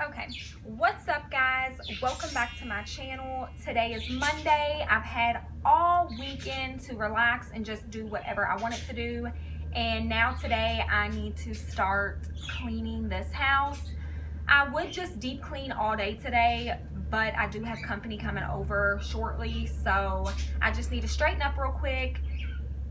Okay, what's up guys? Welcome back to my channel. Today is Monday. I've had all weekend to relax and just do whatever I wanted to do. And now today I need to start cleaning this house. I would just deep clean all day today, but I do have company coming over shortly. So I just need to straighten up real quick.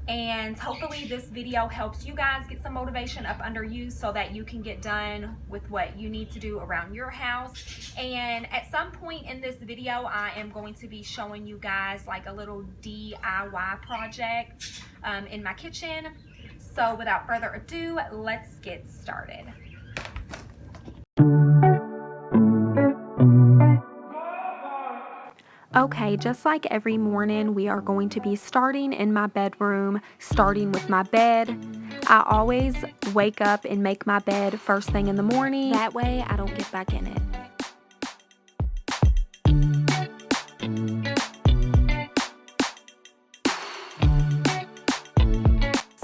And hopefully this video helps you guys get some motivation up under you so that you can get done with what you need to do around your house. And at some point in this video, I am going to be showing you guys like a little DIY project in my kitchen. So without further ado, let's get started. Okay, just like every morning, we are going to be starting in my bedroom, starting with my bed. I always wake up and make my bed first thing in the morning. That way, I don't get back in it.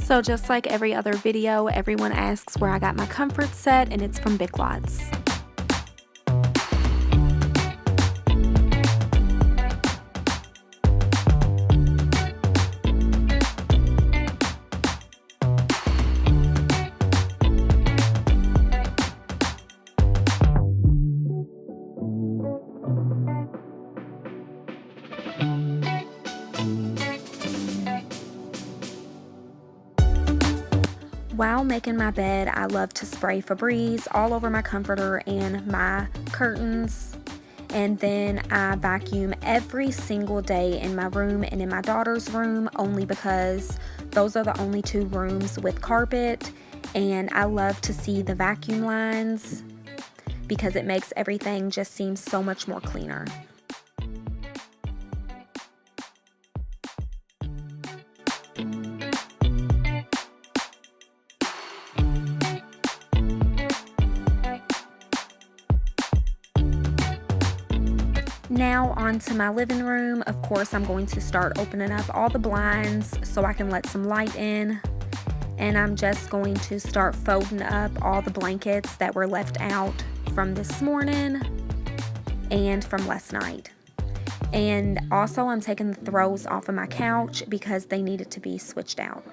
So just like every other video, everyone asks where I got my comfort set, and it's from Big Lots. While making my bed, I love to spray Febreze all over my comforter and my curtains. And then I vacuum every single day in my room and in my daughter's room, only because those are the only two rooms with carpet. And I love to see the vacuum lines because it makes everything just seem so much more cleaner. Now on to my living room. Of course, I'm going to start opening up all the blinds so I can let some light in. And I'm just going to start folding up all the blankets that were left out from this morning and from last night. And also I'm taking the throws off of my couch because they needed to be switched out.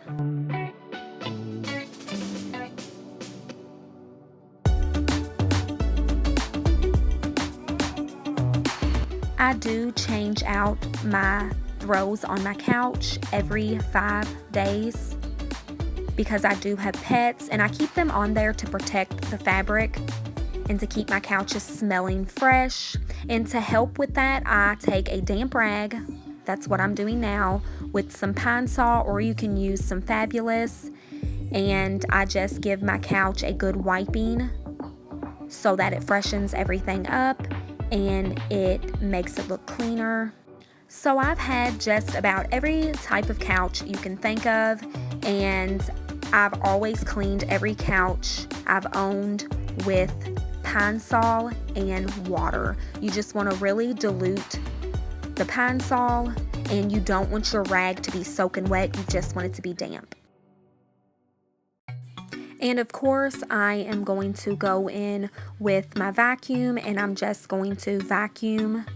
I do change out my throws on my couch every 5 days because I do have pets, and I keep them on there to protect the fabric and to keep my couches smelling fresh. And to help with that, I take a damp rag, that's what I'm doing now, with some Pine Sol, or you can use some Fabulous, and I just give my couch a good wiping so that it freshens everything up and it makes it look cleaner. So I've had just about every type of couch you can think of, and I've always cleaned every couch I've owned with Pine Sol and water. You just want to really dilute the Pine Sol, and you don't want your rag to be soaking wet, you just want it to be damp. And of course, I am going to go in with my vacuum, and I'm just going to vacuum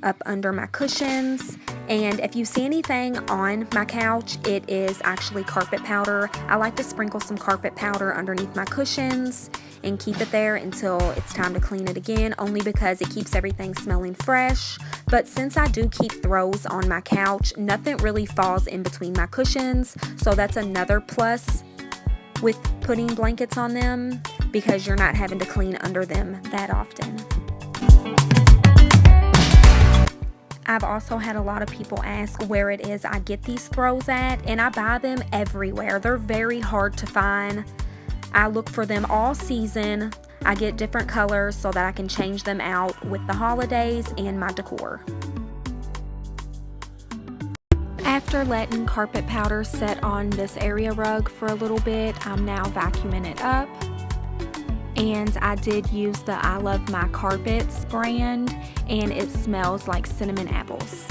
up under my cushions. And if you see anything on my couch, it is actually carpet powder. I like to sprinkle some carpet powder underneath my cushions and keep it there until it's time to clean it again, only because it keeps everything smelling fresh. But since I do keep throws on my couch, nothing really falls in between my cushions, so that's another plus with putting blankets on them, because you're not having to clean under them that often. I've also had a lot of people ask where it is I get these throws at, and I buy them everywhere. They're very hard to find. I look for them all season. I get different colors so that I can change them out with the holidays and my decor. After letting carpet powder set on this area rug for a little bit, I'm now vacuuming it up. And I did use the I Love My Carpets brand, and it smells like cinnamon apples.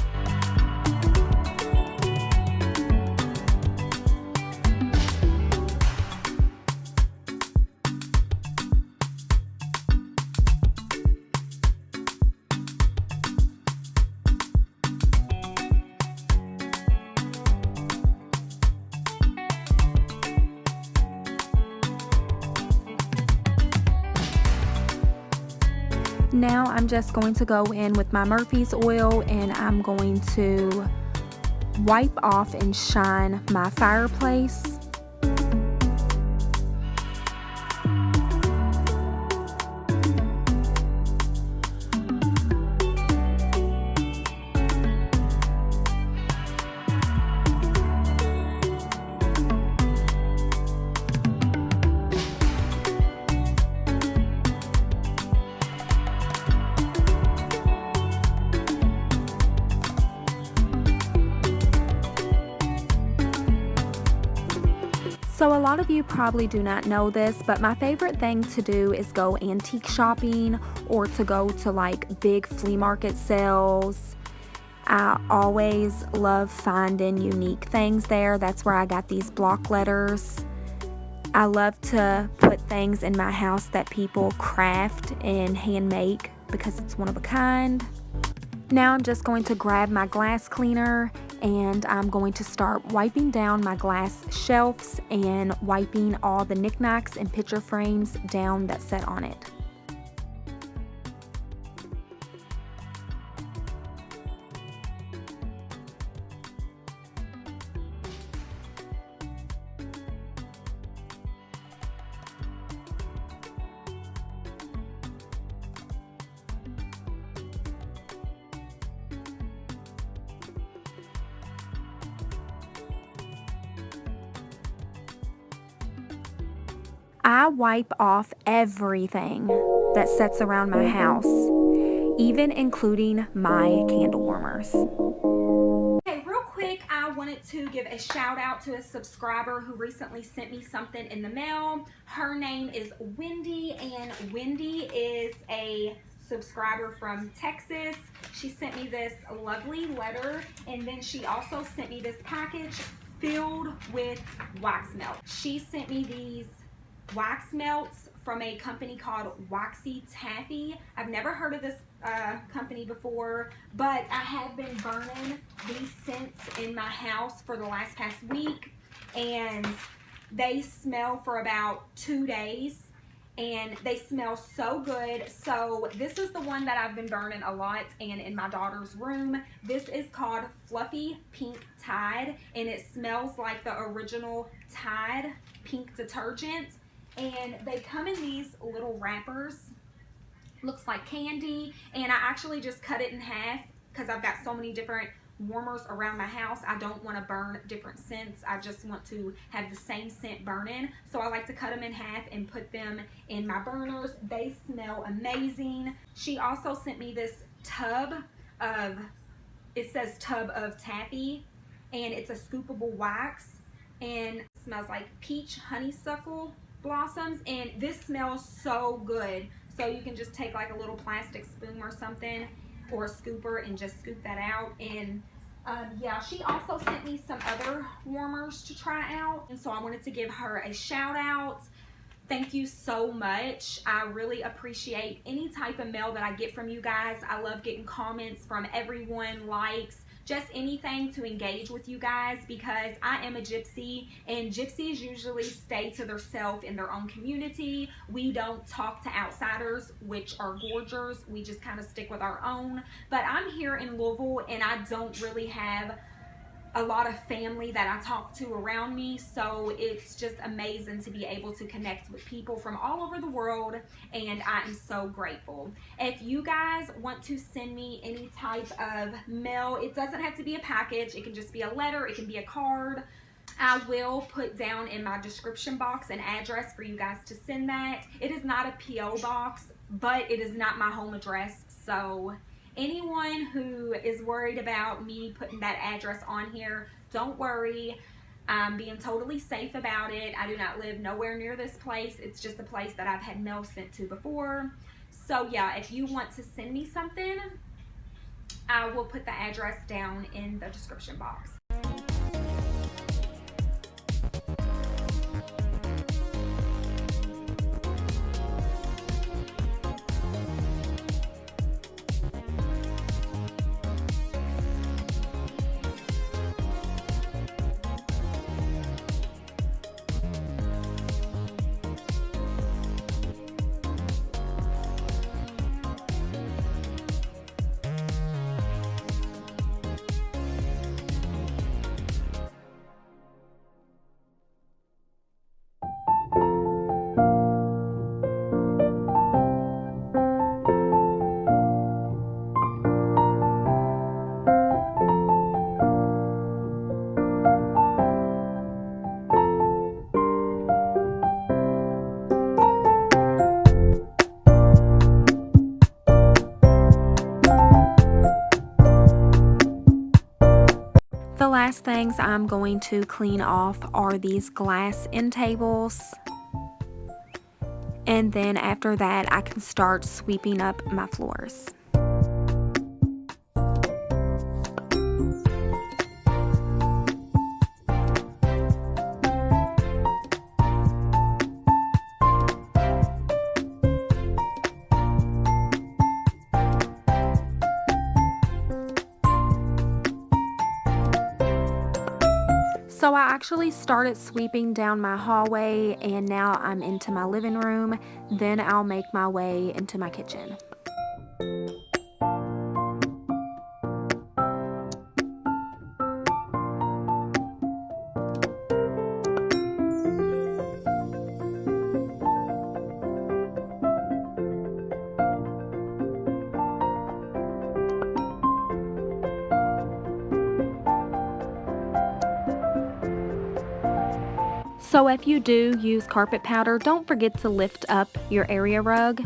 Now I'm just going to go in with my Murphy's oil, and I'm going to wipe off and shine my fireplace. So a lot of you probably do not know this, but my favorite thing to do is go antique shopping or to go to like big flea market sales. I always love finding unique things there. That's where I got these block letters. I love to put things in my house that people craft and hand make because it's one of a kind. Now I'm just going to grab my glass cleaner, and I'm going to start wiping down my glass shelves and wiping all the knickknacks and picture frames down that sit on it. I wipe off everything that sits around my house, even including my candle warmers. Okay, real quick, I wanted to give a shout out to a subscriber who recently sent me something in the mail. Her name is Wendy, and Wendy is a subscriber from Texas. She sent me this lovely letter, and then she also sent me this package filled with wax melt. She sent me these wax melts from a company called Waxy Taffy. I've never heard of this company before, but I have been burning these scents in my house for the past week, and they smell for about 2 days, and they smell so good. So this is the one that I've been burning a lot and in my daughter's room. This is called Fluffy Pink Tide, and it smells like the original Tide pink detergent. And they come in these little wrappers, looks like candy, and I actually just cut it in half because I've got so many different warmers around my house. I don't want to burn different scents. I just want to have the same scent burning, so I like to cut them in half and put them in my burners. They smell amazing. She also sent me this tub of, it says tub of taffy, and it's a scoopable wax, and it smells like peach honeysuckle blossoms, and this smells so good. So you can just take like a little plastic spoon or something, or a scooper, and just scoop that out. And yeah, she also sent me some other warmers to try out, and so I wanted to give her a shout out. Thank you so much. I really appreciate any type of mail that I get from you guys. I love getting comments from everyone, likes, just anything to engage with you guys, because I am a gypsy, and gypsies usually stay to themselves in their own community. We don't talk to outsiders, which are gorgers. We just kind of stick with our own. But I'm here in Louisville, and I don't really have a lot of family that I talk to around me, so it's just amazing to be able to connect with people from all over the world, and I am so grateful. If you guys want to send me any type of mail, it doesn't have to be a package, it can just be a letter, it can be a card. I will put down in my description box an address for you guys to send that. It is not a P.O. box, but it is not my home address. So anyone who is worried about me putting that address on here, don't worry. I'm being totally safe about it. I do not live nowhere near this place. It's just a place that I've had mail sent to before. So yeah, if you want to send me something, I will put the address down in the description box. The last things I'm going to clean off are these glass end tables. And then after that, I can start sweeping up my floors. So I actually started sweeping down my hallway, and now I'm into my living room. Then I'll make my way into my kitchen. So if you do use carpet powder, don't forget to lift up your area rug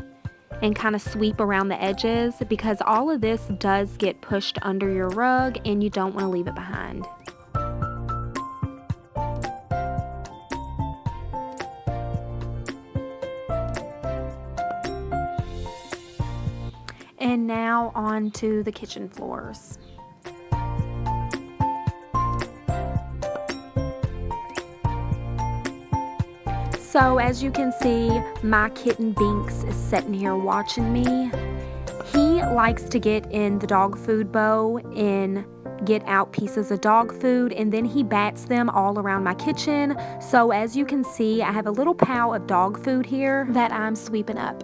and kind of sweep around the edges, because all of this does get pushed under your rug and you don't want to leave it behind. And now on to the kitchen floors. So as you can see, my kitten Binks is sitting here watching me. He likes to get in the dog food bowl and get out pieces of dog food, and then he bats them all around my kitchen. So as you can see, I have a little pile of dog food here that I'm sweeping up.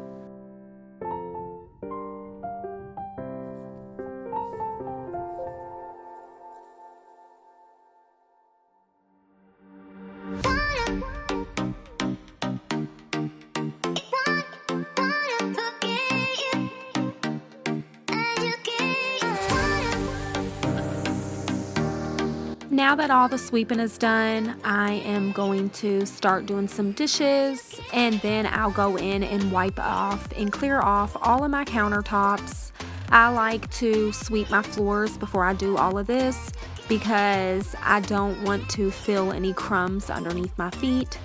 Now that all the sweeping is done, I am going to start doing some dishes, and then I'll go in and wipe off and clear off all of my countertops. I like to sweep my floors before I do all of this because I don't want to feel any crumbs underneath my feet.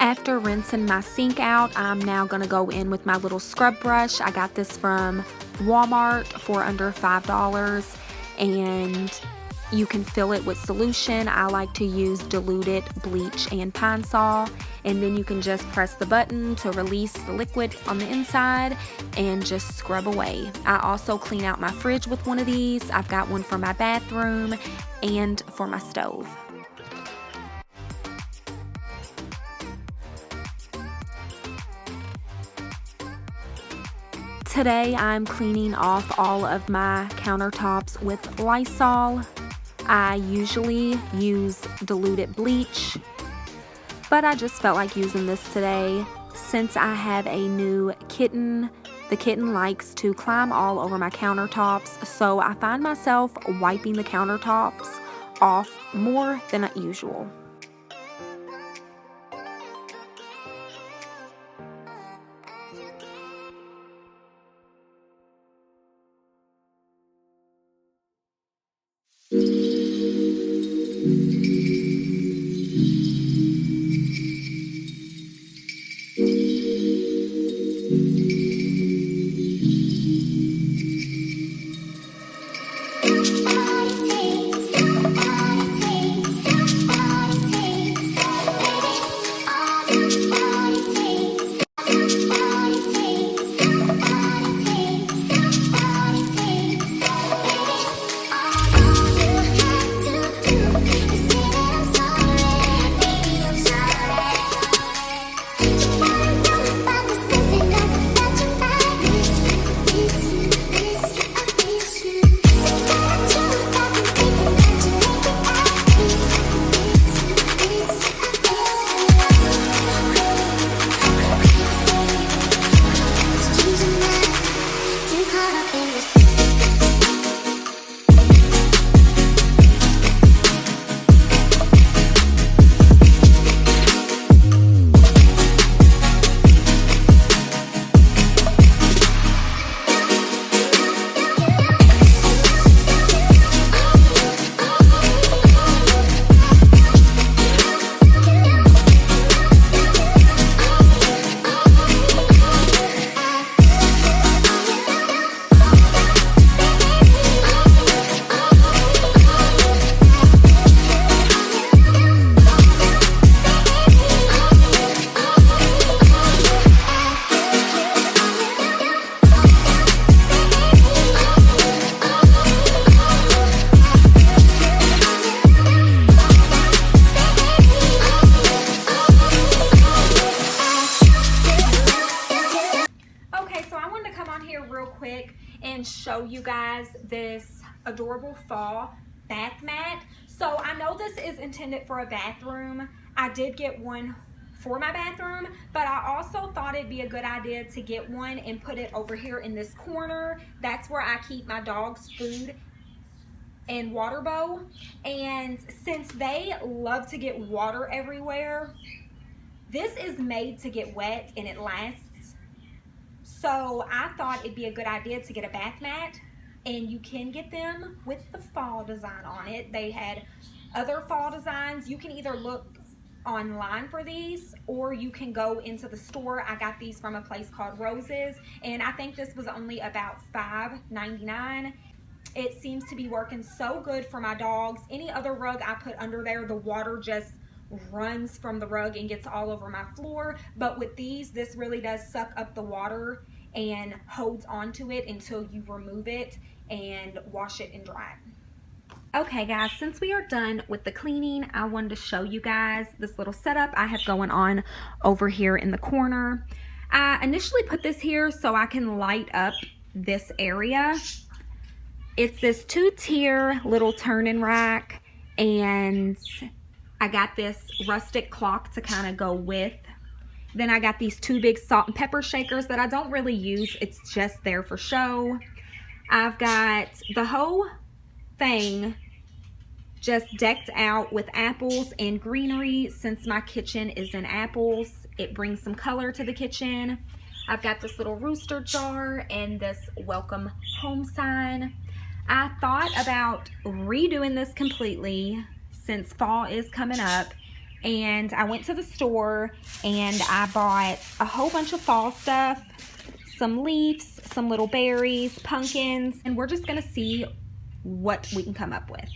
After rinsing my sink out, I'm now going to go in with my little scrub brush. I got this from Walmart for under $5. and you can fill it with solution. I like to use diluted bleach and Pine Sol, and then you can just press the button to release the liquid on the inside and just scrub away. I also clean out my fridge with one of these. I've got one for my bathroom and for my stove. Today I'm cleaning off all of my countertops with Lysol. I usually use diluted bleach, but I just felt like using this today. Since I have a new kitten, the kitten likes to climb all over my countertops, so I find myself wiping the countertops off more than usual. And show you guys this adorable fall bath mat. So I know this is intended for a bathroom. I did get one for my bathroom, but I also thought it'd be a good idea to get one and put it over here in this corner. That's where I keep my dog's food and water bowl. And since they love to get water everywhere, this is made to get wet and it lasts. So I thought it'd be a good idea to get a bath mat, and you can get them with the fall design on it. They had other fall designs. You can either look online for these or you can go into the store. I got these from a place called Roses, and I think this was only about $5.99. It seems to be working so good for my dogs. Any other rug I put under there, the water just runs from the rug and gets all over my floor. But with these, this really does suck up the water and holds onto it until you remove it and wash it and dry it. Okay guys, since we are done with the cleaning, I wanted to show you guys this little setup I have going on over here in the corner. I initially put this here so I can light up this area. It's this 2-tier little turning rack, and I got this rustic clock to kind of go with. Then I got these 2 big salt and pepper shakers that I don't really use. It's just there for show. I've got the whole thing just decked out with apples and greenery. Since my kitchen is in apples, it brings some color to the kitchen. I've got this little rooster jar and this welcome home sign. I thought about redoing this completely since fall is coming up, and I went to the store and I bought a whole bunch of fall stuff, some leaves, some little berries, pumpkins, and we're just gonna see what we can come up with.